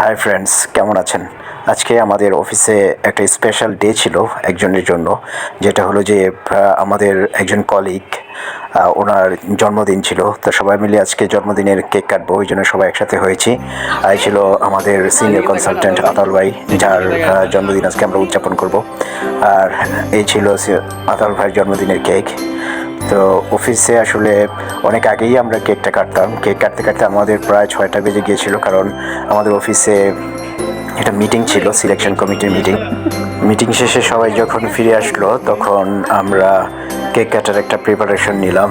Hi friends, কেমন আছেন? আজকে আমাদের অফিসে একটা স্পেশাল ডে ছিল একজনের জন্য, যেটা হলো যে আমাদের একজন কলিগ, ওনার জন্মদিন ছিল। তো সবাই মিলে আজকে জন্মদিনের কেক কাটবো, ওই জন্য সবাই একসাথে হয়েছি। আর ছিল আমাদের সিনিয়র কনসালটেন্ট আতাল ভাই, যার জন্মদিন আজকে আমরা উদযাপন করব। আর এই ছিল আতাল ভাইয়ের জন্মদিনের কেক। তো অফিসে আসলে অনেক আগেই আমরা কেকটা কাটতাম। কেক কাটতে কাটতে আমাদের প্রায় 6টা বেজে গিয়েছিল, কারণ আমাদের অফিসে একটা মিটিং ছিল, সিলেকশন কমিটির মিটিং শেষে সবাই যখন ফিরে আসলো তখন আমরা কেক কাটার একটা প্রিপারেশন নিলাম।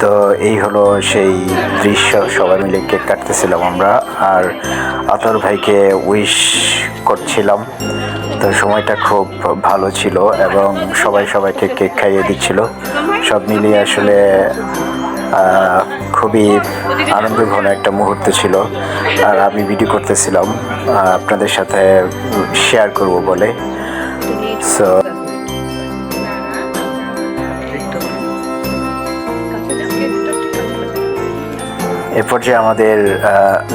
তো এই হলো সেই দৃশ্য, সবাই মিলে কেক কাটতেছিলাম আমরা, আর আতর ভাইকে উইশ করছিলাম। তো সময়টা খুব ভালো ছিল এবং সবাই সবাইকে কেক খাইয়ে দিচ্ছিল। সব মিলিয়ে আসলে খুবই আনন্দঘন একটা মুহূর্ত ছিল। আর আমি ভিডিও করতেছিলাম আপনাদের সাথে শেয়ার করব বলে। সো এরপর যে আমাদের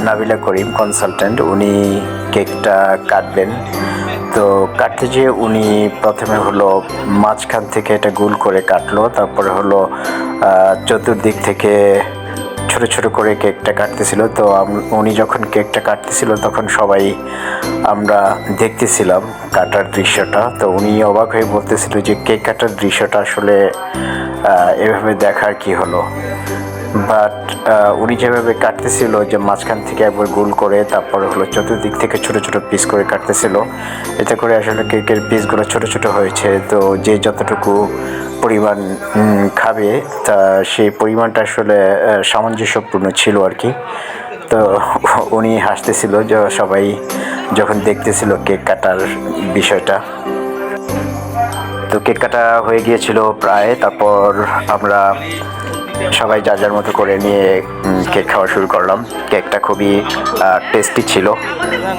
নাবিলা করিম কনসালটেন্ট, উনি কেকটা কাটবেন। তো কাটতে যে উনি প্রথমে হলো মাঝখান থেকে এটা গোল করে কাটলো, তারপরে হলো চতুর্দিক থেকে ছোট ছোট করে কেকটা কাটতেছিল। তো উনি যখন কেকটা কাটতেছিল তখন সবাই আমরা দেখতেছিলাম কাটার দৃশ্যটা। তো উনি অবাক হয়ে বলতেছিল যে কেক কাটার দৃশ্যটা আসলে এভাবে দেখার কি হলো। বাট উনি যেভাবে কাটতেছিল, যে মাঝখান থেকে একবার গোল করে তারপরে হলো চতুর্দিক থেকে ছোট ছোট পিস করে কাটতেছিল, এতে করে আসলে কেকের পিসগুলো ছোট ছোট হয়েছে। তো যে যতটুকু পরিমাণ খাবে তা সেই পরিমাণটা আসলে সামঞ্জস্যপূর্ণ ছিল আর কি। তো উনি হাসতেছিল যে সবাই যখন দেখতেছিল কেক কাটার বিষয়টা। তো কেক কাটা হয়ে গিয়েছিল প্রায়, তারপর আমরা সবাই যার যার মতো করে নিয়ে কেক খাওয়া শুরু করলাম। কেকটা খুবই টেস্টি ছিল।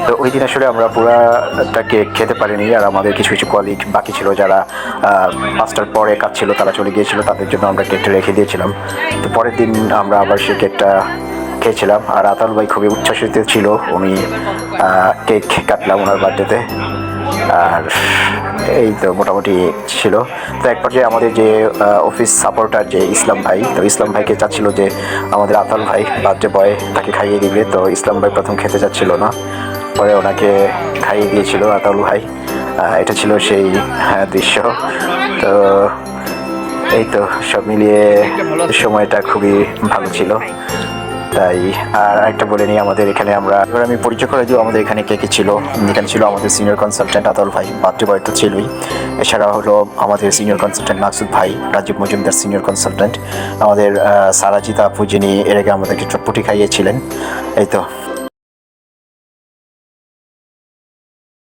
তো ওই দিন আসলে আমরা পুরাটা কেক খেতে পারিনি, আর আমাদের কিছু কিছু কলিগ বাকি ছিল যারা 5টার পরে কাজ ছিল, তারা চলে গিয়েছিল, তাদের জন্য আমরা কেকটা রেখে দিয়েছিলাম। তো পরের দিন আমরা আবার সেই কেকটা খেয়েছিলাম। আর আতাল ভাই খুবই উচ্ছ্বাসিত ছিল, উনি কেক কাটলাম ওনার বার্থডেতে। আর এই তো মোটামুটি ছিল। তো এক পর্যায়ে আমাদের যে অফিস সাপোর্টার যে ইসলাম ভাই, তো ইসলাম ভাইকে চাচ্ছিল যে আমাদের আতাল ভাই বার্থডে বয় তাকে খাইয়ে দিবে। তো ইসলাম ভাই প্রথম খেতে চাচ্ছিল না, পরে ওনাকে খাইয়ে দিয়েছিল আতাল ভাই। এটা ছিল সেই দৃশ্য। তো এই তো সব মিলিয়ে সময়টা খুবই ভালো ছিল। তাই আর একটা বলে নিই, আমাদের এখানে এবার আমি পরিচয় করে দিই। আমাদের এখানে কে কে ছিল। এখানে ছিল আমাদের সিনিয়র কনসালটেন্ট আতাল ভাই, বার্থডে বয় তো ছিলই। এছাড়া হলো আমাদের সিনিয়র কনসালটেন্ট মাকসুদ ভাই, রাজীব মজুমদার সিনিয়র কনসালটেন্ট, আমাদের সারাজিতা আপু, যিনি এর আগে আমাদেরকে চটপটি খাইয়েছিলেন। এই তো।